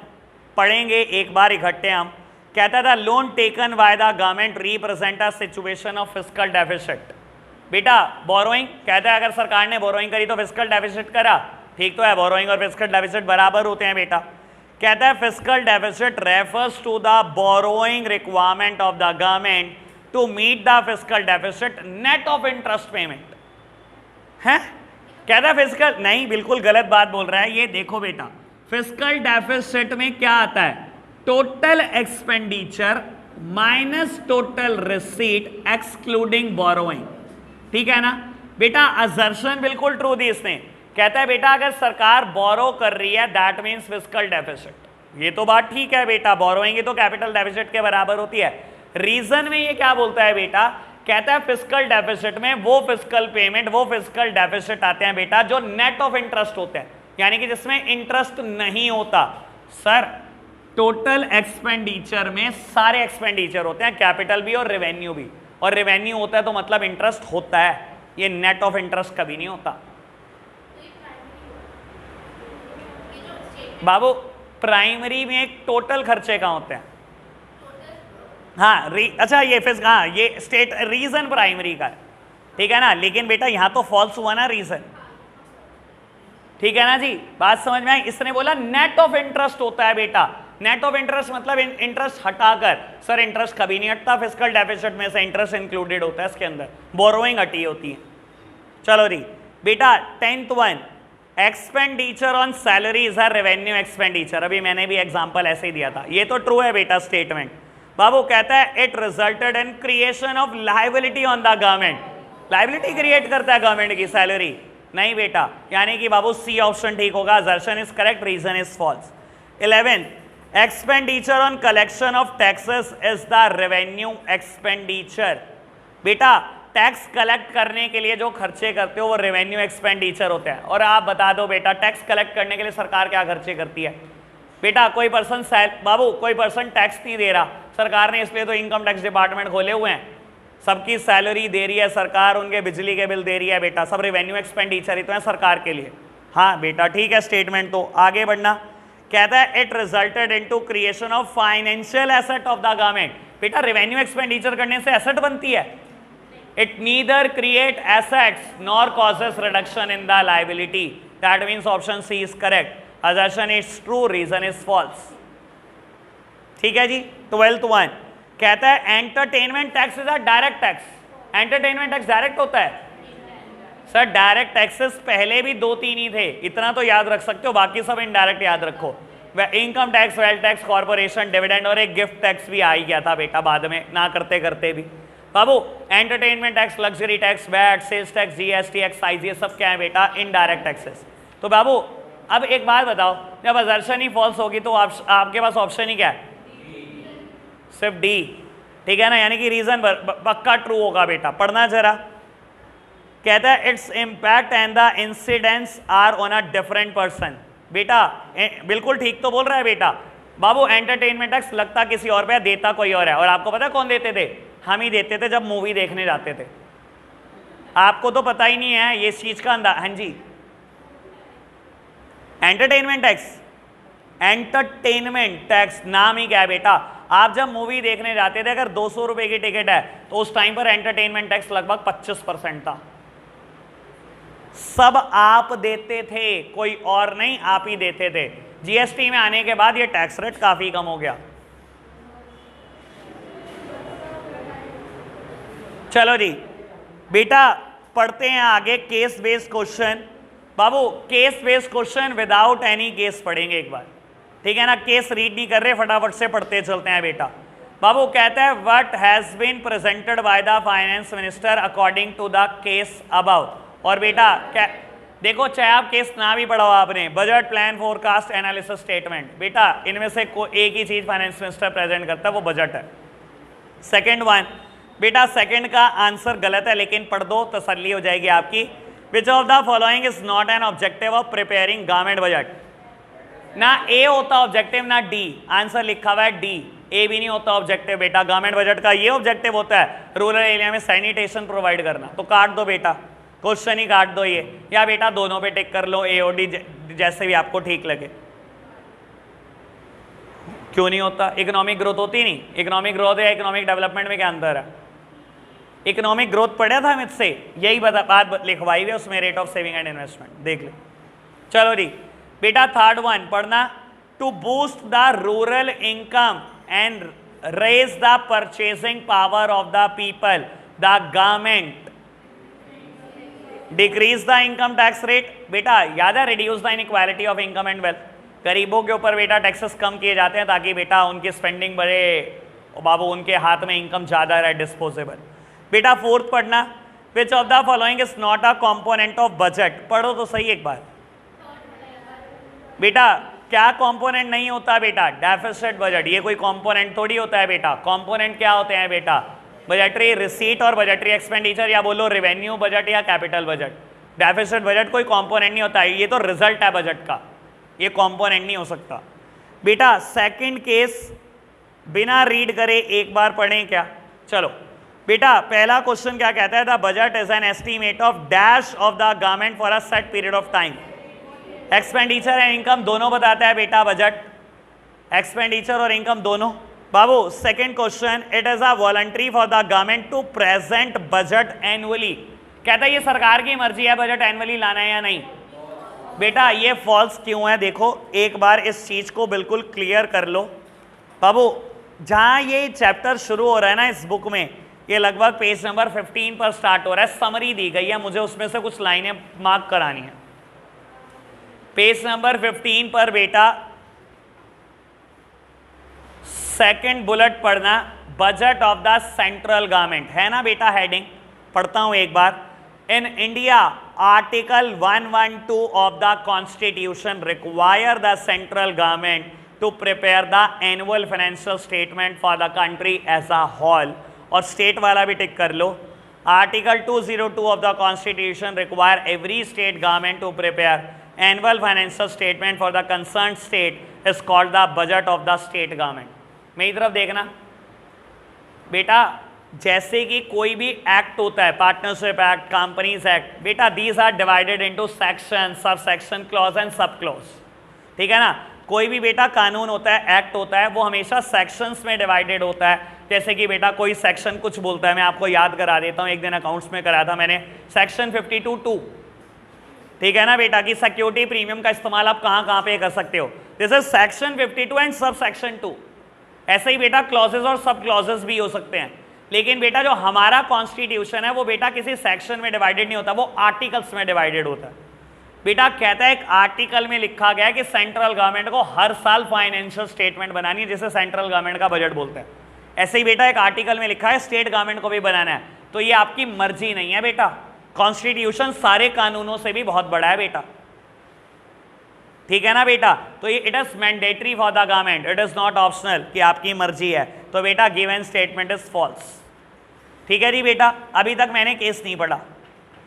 S1: पढ़ेंगे एक बार इकट्ठे हम। कहता था loan taken by the government represent a situation of fiscal deficit. बेटा बोरोइंग कहता है अगर सरकार ने बोरोइंग करी तो फिस्कल डेफिसिट करा, ठीक तो है, बोरोइंग और फिस्कल डेफिसिट बराबर होते हैं बेटा। कहता है fiscal deficit refers to the borrowing requirement of the government to meet the fiscal deficit net of interest payment है। कहता है फिस्कल नहीं, बिल्कुल गलत बात बोल रहा है ये। देखो बेटा फिस्कल डेफिसिट में क्या आता है, total expenditure minus total receipt excluding borrowing, ठीक है ना बेटा। असर्शन बिल्कुल ट्रू दी इसने। कहता है बेटा अगर सरकार बोरो कर रही है दैट मींस फिस्कल डेफिसिट। ये तो बात ठीक है बेटा, बोरोइंग तो कैपिटल डेफिसिट के बराबर होती है। रीजन में ये क्या बोलता है बेटा, कहता है फिस्कल डेफिसिट में वो फिस्कल पेमेंट, वो फिस्कल डेफिसिट आते हैं बेटा जो नेट ऑफ इंटरेस्ट होते हैं, यानी कि जिसमें इंटरेस्ट नहीं होता। सर टोटल एक्सपेंडिचर में सारे एक्सपेंडिचर होते हैं, कैपिटल भी और रेवेन्यू भी, और रेवेन्यू होता है तो मतलब इंटरेस्ट होता है, ये नेट ऑफ इंटरेस्ट कभी नहीं होता बाबू। प्राइमरी में एक टोटल खर्चे कहाँ होते हैं, हाँ अच्छा ये हाँ ये स्टेट रीजन प्राइमरी का है, ठीक है ना। लेकिन बेटा यहाँ तो फॉल्स हुआ ना रीजन, ठीक है ना जी, बात समझ में आई। इसने बोला नेट ऑफ इंटरेस्ट होता है बेटा, नेट ऑफ इंटरेस्ट मतलब इंटरेस्ट हटाकर। सर इंटरेस्ट कभी नहीं हटता, फिस्कल डेफिसिट में से इंटरेस्ट इंक्लूडेड होता है इसके अंदर, बोरोइंग हटी होती है। चलो जी बेटा 10th one expenditure on salaries है रेवेन्यू एक्सपेंडिचर। अभी मैंने भी एग्जांपल ऐसे ही दिया था, ये तो ट्रू है बेटा स्टेटमेंट। बाबू कहता है it resulted in creation of liability on the government. Liability create करता है गवर्नमेंट की सैलरी, नहीं बेटा, यानी कि बाबू सी ऑप्शन ठीक होगा, assertion is correct, reason is false. 11 expenditure on collection of taxes is the revenue expenditure. बेटा टैक्स कलेक्ट करने के लिए जो खर्चे करते हो वो रेवेन्यू एक्सपेंडिचर होते हैं। और आप बता दो बेटा टैक्स कलेक्ट करने के लिए सरकार क्या खर्चे करती है। बेटा कोई पर्सन बाबू कोई पर्सन टैक्स नहीं दे रहा, सरकार ने इसलिए तो इनकम टैक्स डिपार्टमेंट खोले हुए हैं, सबकी सैलरी दे रही है सरकार, उनके बिजली के बिल दे रही है बेटा, सब रेवेन्यू एक्सपेंडिचर ही तो है सरकार के लिए। हाँ बेटा ठीक है स्टेटमेंट, तो आगे बढ़ना। कहता है it resulted into creation of financial asset of the government. बेटा रेवेन्यू एक्सपेंडिचर करने से एसेट बनती है, it neither create assets nor causes reduction in the liability, that means option C is correct, assertion is true, reason is false। ठीक है जी। 12th one कहता है entertainment tax is a direct tax. Entertainment tax direct होता है sir. Direct taxes पहले भी 2-3 ही थे, इतना तो याद रख सकते हो, बाकी सब इनडायरेक्ट याद रखो। Income tax, wealth tax, corporation, dividend और एक गिफ्ट टैक्स भी आ ही गया था बेटा बाद में, ना करते करते भी। बाबू entertainment tax, luxury tax, VAT, sales tax, GST, excise, ये सब क्या है बेटा? Indirect taxes. तो बाबू अब एक बात बताओ, जब असर्शन ही फॉल्स होगी तो आपके पास ऑप्शन ही क्या है? सिर्फ डी, ठीक है ना? यानी कि रीजन पक्का ट्रू होगा बेटा। पढ़ना जरा, कहता है its impact and the incidents are on a different person. बेटा बिल्कुल ठीक तो बोल रहा है बेटा। बाबू एंटरटेनमेंट टैक्स लगता किसी और पे, देता कोई और है। और आपको पता है कौन देते थे? हम ही देते थे जब मूवी देखने जाते थे। आपको तो पता ही नहीं है ये चीज का अंदाज। हाँ जी, एंटरटेनमेंट टैक्स, एंटरटेनमेंट टैक्स नाम ही क्या है बेटा? आप जब मूवी देखने जाते थे, अगर 200 रुपए की टिकट है तो उस टाइम पर एंटरटेनमेंट टैक्स लगभग 25% था। सब आप देते थे, कोई और नहीं, आप ही देते थे। जीएसटी में आने के बाद ये टैक्स रेट काफी कम हो गया। चलो जी बेटा पढ़ते हैं आगे केस बेस्ड क्वेश्चन। बाबू case based question without any case पढ़ेंगे एक बार, ठीक है ना? केस रीड नहीं कर रहे, फटाफट से पढ़ते चलते हैं बेटा। बाबू कहता है what has been presented by the finance minister according to the case above. और बेटा क्या देखो, चाहे आप केस ना भी पढ़ा हो आपने, budget, plan, forecast, analysis, statement, बेटा इनमें से एक ही चीज फाइनेंस मिनिस्टर प्रेजेंट करता है, वो बजट है। सेकंड वन बेटा, सेकंड का आंसर गलत है लेकिन पढ़ दो, तसल्ली हो जाएगी आपकी। विच of the following is not an objective of preparing government budget? ना ए होता ऑब्जेक्टिव ना डी, आंसर लिखा हुआ है डी। ए भी नहीं होता ऑब्जेक्टिव बेटा। गवर्नमेंट बजट का ये ऑब्जेक्टिव होता है रूरल एरिया में सैनिटेशन प्रोवाइड करना। तो काट दो बेटा, क्वेश्चन ही काट दो ये, या बेटा दोनों पे टिक कर लो, ए और डी, जैसे भी आपको ठीक लगे। क्यों नहीं होता? इकोनॉमिक ग्रोथ होती नहीं? इकोनॉमिक ग्रोथ या इकोनॉमिक डेवलपमेंट में क्या अंतर है? इकोनॉमिक ग्रोथ पढ़ा था मुझसे, यही बात लिखवाई हुई है उसमें, rate of saving and investment, देख लो। चलो जी बेटा थर्ड वन पढ़ना, to boost the rural income and raise the purchasing power of the people, the government decrease the income tax rate. बेटा याद है, reduce the inequality of income and wealth. गरीबों के ऊपर बेटा टैक्सेस कम किए जाते हैं ताकि बेटा उनकी स्पेंडिंग बढ़े, बाबू उनके हाथ में इनकम ज्यादा रहे, डिस्पोजेबल। बेटा फोर्थ पढ़ना, विच of the following is not a component of budget. पढ़ो तो सही एक बार बेटा, क्या कंपोनेंट नहीं होता बेटा? डेफिसिट बजट, ये कोई कंपोनेंट थोड़ी होता है बेटा। कंपोनेंट क्या होते हैं बेटा? बजटरी रिसीट और बजटरी एक्सपेंडिचर, या बोलो रेवेन्यू बजट या कैपिटल बजट। डेफिसिट बजट कोई कंपोनेंट नहीं होता है, ये तो रिजल्ट है बजट का, ये कंपोनेंट नहीं हो सकता बेटा। सेकंड केस बिना रीड करे एक बार पढ़ें क्या? चलो बेटा पहला क्वेश्चन क्या कहता है? The budget is an estimate of dash of the government for a set period of time. Expenditure and income दोनों बताता है बेटा बजट, एक्सपेंडिचर और इनकम दोनों। बाबू second question, it is a voluntary for the government to present budget annually. कहता है ये सरकार की मर्जी है बजट एनुअली लाना है या नहीं। बेटा ये फॉल्स क्यों है? देखो एक बार इस चीज को बिल्कुल क्लियर कर लो। बाबू जहां ये चैप्टर शुरू हो रहा है ना इस बुक में, ये लगभग पेज नंबर 15 पर स्टार्ट हो रहा है। समरी दी गई है, मुझे उसमें से कुछ लाइनें मार्क करानी है। पेज नंबर 15 पर बेटा सेकंड बुलेट पढ़ना, budget of the central government, है ना बेटा हेडिंग? पढ़ता हूं एक बार। In India article 112 of the constitution require the central government to prepare the annual financial statement for the country as a whole. और स्टेट वाला भी टिक कर लो। Article 202 of the constitution require every state government to prepare annual financial statement for the concern state is called the budget of the state government. मेरी तरफ देखना बेटा, जैसे कि कोई भी एक्ट होता है, पार्टनरशिप एक्ट, कंपनीज एक्ट, बेटा these are divided into section, sub section, clause and sub clause, ठीक है ना? कोई भी बेटा कानून होता है, एक्ट होता है, वो हमेशा सेक्शंस में डिवाइडेड होता है। जैसे कि बेटा कोई सेक्शन कुछ बोलता है, मैं आपको याद करा देता हूँ, एक दिन अकाउंट्स में कराया था मैंने, सेक्शन 52(2), ठीक है ना बेटा, कि सिक्योरिटी प्रीमियम का इस्तेमाल आप कहाँ कहाँ पे कर सकते हो। This is section 52 and sub section 2। ऐसे ही बेटा क्लॉजेज और सब क्लॉजेज भी हो सकते हैं। लेकिन बेटा जो हमारा कॉन्स्टिट्यूशन है वो बेटा किसी सेक्शन में डिवाइडेड नहीं होता, वो आर्टिकल्स में डिवाइडेड होता है। बेटा कहता है एक आर्टिकल में लिखा गया है कि सेंट्रल गवर्नमेंट को हर साल फाइनेंशियल स्टेटमेंट बनानी है, जिसे सेंट्रल गवर्नमेंट का बजट बोलते हैं। ऐसे ही बेटा एक आर्टिकल में लिखा है स्टेट गवर्नमेंट को भी बनाना है, तो ये आपकी मर्जी नहीं है बेटा। कॉन्स्टिट्यूशन सारे कानूनों से भी बहुत बड़ा है बेटा, ठीक है ना बेटा। तो ये it is mandatory for the government, it is not optional कि आपकी मर्जी है। तो बेटा गिवन स्टेटमेंट इज फॉल्स, ठीक है जी बेटा। अभी तक मैंने केस नहीं पढ़ा।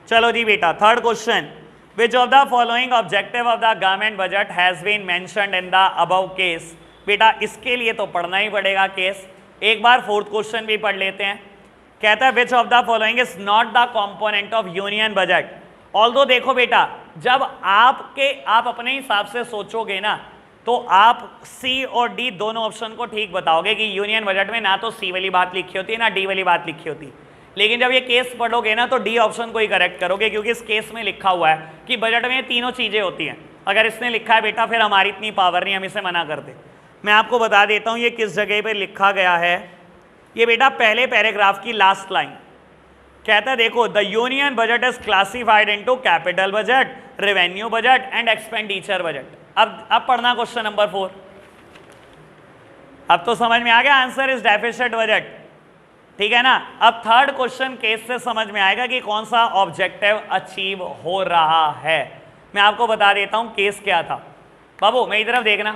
S1: चलो जी बेटा, third question, which of the following objective of the government budget has been mentioned in the above case. बेटा इसके लिए तो पढ़ना ही पड़ेगा केस। एक बार फोर्थ क्वेश्चन भी पढ़ लेते हैं। कहता है विच of the following is not the component of union budget. Although देखो बेटा, जब आप अपने हिसाब से सोचोगे ना, तो आप सी और डी दोनों ऑप्शन को ठीक बताओगे कि यूनियन बजट में ना तो सी वाली बात लिखी होती है ना डी वाली बात लिखी होती। लेकिन जब ये केस पढ़ोगे ना तो डी ऑप्शन को ही करेक्ट करोगे, क्योंकि इस केस में लिखा हुआ है कि बजट में तीनों चीजें होती हैं। अगर इसने लिखा है बेटा फिर हमारी इतनी पावर नहीं, हम इसे मना करते। मैं आपको बता देता हूं ये किस जगह पे लिखा गया है। ये बेटा पहले पैराग्राफ की लास्ट लाइन कहता है, देखो the union budget is classified into capital budget, revenue budget and expenditure budget. अब पढ़ना क्वेश्चन नंबर 4। अब तो समझ में आ गया, आंसर इज डेफिसिट बजट, ठीक है ना। अब थर्ड क्वेश्चन केस से समझ में आएगा कि कौन सा ऑब्जेक्टिव अचीव हो रहा है। मैं आपको बता देता हूं केस क्या था। बाबू मेरी तरफ देखना,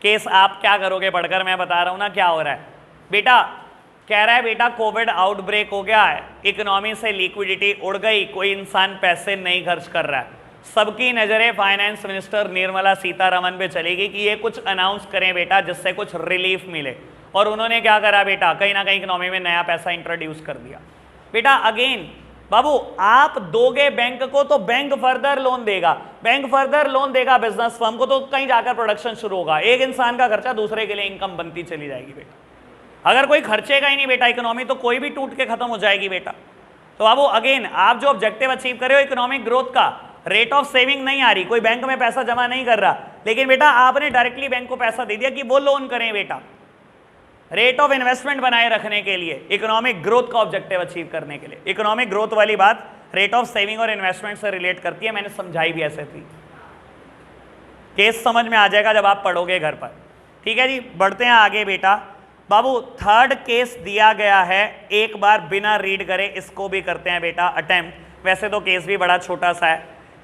S1: केस आप क्या करोगे पढ़कर, मैं बता रहा हूं ना क्या हो रहा है। बेटा कह रहा है बेटा कोविड आउटब्रेक हो गया है, इकोनॉमी से लिक्विडिटी उड़ गई, कोई इंसान पैसे नहीं खर्च कर रहा है। सबकी नजरें फाइनेंस मिनिस्टर निर्मला सीतारमन पे चलेगी कि ये कुछ अनाउंस करें बेटा जिससे कुछ रिलीफ मिले। और उन्होंने क्या करा बेटा, कहीं ना कहीं इकोनॉमी में नया पैसा इंट्रोड्यूस कर दिया। बेटा अगेन बाबू आप दोगे बैंक को तो बैंक फर्दर लोन देगा, बैंक फर्दर लोन देगा बिजनेस फर्म को, तो कहीं जाकर प्रोडक्शन शुरू होगा। एक इंसान का खर्चा दूसरे के लिए इनकम बनती चली जाएगी बेटा। अगर कोई खर्चेगा ही नहीं बेटा इकोनॉमी, तो कोई भी टूट के खत्म हो जाएगी बेटा। तो बाबू अगेन आप जो ऑब्जेक्टिव अचीव कर रहे हो इकोनॉमिक ग्रोथ का, रेट ऑफ सेविंग नहीं आ रही, कोई बैंक में पैसा जमा नहीं कर रहा, लेकिन बेटा आपने डायरेक्टली बैंक को पैसा दे दिया कि वो लोन करें बेटा, रेट ऑफ इन्वेस्टमेंट बनाए रखने के लिए, इकोनॉमिक ग्रोथ का ऑब्जेक्टिव अचीव करने के लिए। इकोनॉमिक ग्रोथ वाली बात रेट ऑफ सेविंग और इन्वेस्टमेंट से रिलेट करती है, मैंने समझाई भी ऐसे थी। केस समझ में आ जाएगा जब आप पढ़ोगे घर पर, ठीक है जी। बढ़ते हैं आगे बेटा। बाबू थर्ड केस दिया गया है, एक बार बिना रीड करे इसको भी करते हैं बेटा अटेम्प्ट। वैसे तो केस भी बड़ा छोटा सा है।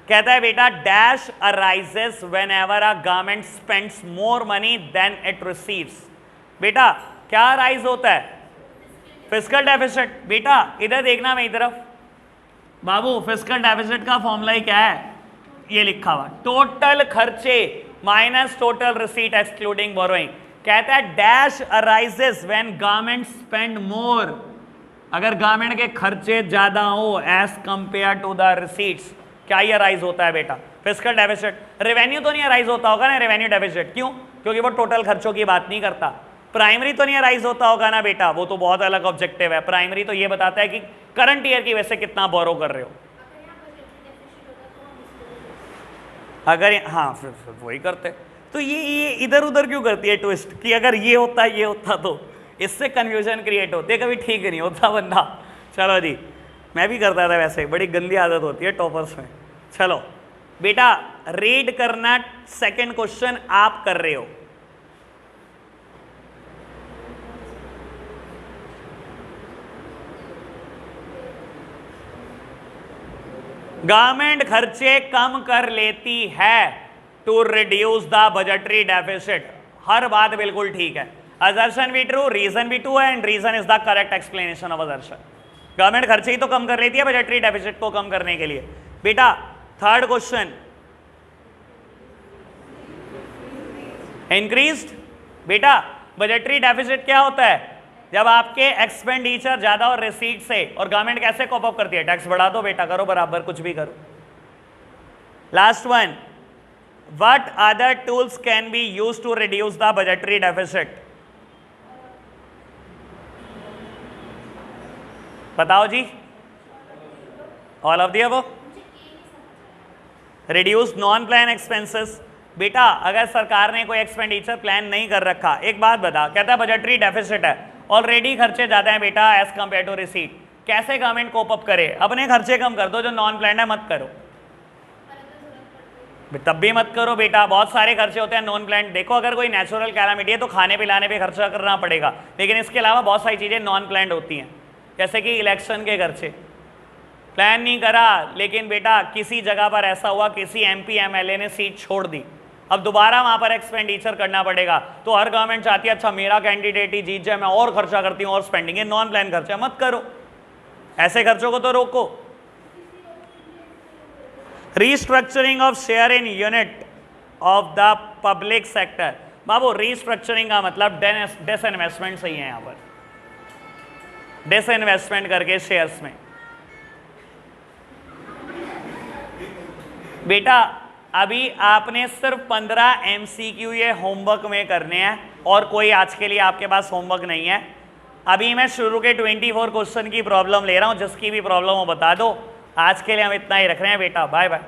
S1: कहता है बेटा dash arises whenever a government spends more money than it receives. बेटा क्या अराइज होता है, फिस्कल डेफिसिट। बेटा इधर देखना मेरी तरफ बाबू, फिस्कल डेफिसिट का फॉर्मूला ही क्या है, ये लिखा हुआ टोटल खर्चे minus total receipt excluding borrowing. कहता है dash arises when government spend more, अगर गवर्नमेंट के खर्चे ज्यादा हो as compare to the receipts, क्या ही अराइज होता है बेटा, फिस्कल डेफिसिट। रेवेन्यू तो नहीं अराइज होता होगा ना रेवेन्यू डेफिसिट, क्यों, क्योंकि वो टोटल खर्चों की बात नहीं करता। प्राइमरी तो नहीं अराइज होता होगा ना बेटा, वो तो बहुत अलग ऑब्जेक्टिव है। प्राइमरी तो ये बताता है कि करंट ईयर की वजह से कितना बोरो कर रहे हो। अगर हाँ फिर वही करते, तो ये इधर उधर क्यों करती है ट्विस्ट कि अगर ये होता तो इससे कंफ्यूजन क्रिएट होती है, कभी ठीक नहीं होता बंदा। चलो जी, मैं भी करता था वैसे, बड़ी गंदी आदत होती है टॉपर्स में। चलो बेटा रीड करना, सेकंड क्वेश्चन आप कर रहे हो। गवर्नमेंट खर्चे कम कर लेती है to reduce the budgetary deficit. हर बात बिल्कुल ठीक है, असर्शन भी ट्रू, रीजन भी ट्रू है, and reason is the correct explanation of assertion. Government खर्चे ही तो कम कर लेती है बजटरी डेफिसिट को कम करने के लिए। बेटा थर्ड क्वेश्चन इंक्रीज्ड। बेटा बजटरी डेफिसिट क्या होता है, जब आपके एक्सपेंडिचर ज्यादा और रिसीट से, और गवर्नमेंट कैसे कॉप अप करती है, टैक्स बढ़ा दो बेटा, करो बराबर, कुछ भी करो। Last one, what other tools can be used to reduce the budgetary deficit. बताओ जी, all of the above. Reduce non plan expenses. बेटा अगर सरकार ने कोई एक्सपेंडिचर प्लान नहीं कर रखा, एक बात बता, कहता है बजटरी डेफिसिट है ऑलरेडी खर्चे ज़्यादा हैं बेटा एज कम्पेयर टू रिसीट। कैसे गवर्नमेंट कोप अप करे? अपने खर्चे कम कर दो, जो नॉन प्लान है मत करो, तब भी मत करो बेटा। बहुत सारे खर्चे होते हैं नॉन प्लान। देखो अगर कोई नेचुरल कैलामिटी है तो खाने पिलाने पे खर्चा करना पड़ेगा, लेकिन इसके अलावा बहुत सारी चीज़ें नॉन प्लान होती हैं, जैसे कि इलेक्शन के खर्चे। प्लान नहीं करा लेकिन बेटा किसी जगह पर ऐसा हुआ, किसी MP MLA ने सीट छोड़ दी, अब दोबारा वहाँ पर एक्सपेंडिचर करना पड़ेगा, तो हर गवर्नमेंट चाहती है अच्छा मेरा कैंडिडेट ही जीत जाए, मैं और खर्चा करती हूँ और स्पेंडिंग। ये नॉन प्लान खर्चा मत करो, ऐसे खर्चों को तो रोको। Restructuring of share in unit of the public sector. Babu restructuring का मतलब डिसइन्वेस्टमेंट सही है, यहाँ पर डिसइन्वेस्टमेंट करके शेयर्स में। बेटा अभी आपने सिर्फ 15 MCQ ये होमवर्क में करने हैं और कोई आज के लिए आपके पास होमवर्क नहीं है। अभी मैं शुरू के 24 क्वेश्चन की प्रॉब्लम ले रहा हूं, जिसकी भी प्रॉब्लम हो बता दो। आज के लिए हम इतना ही रख रहे हैं बेटा, बाय बाय।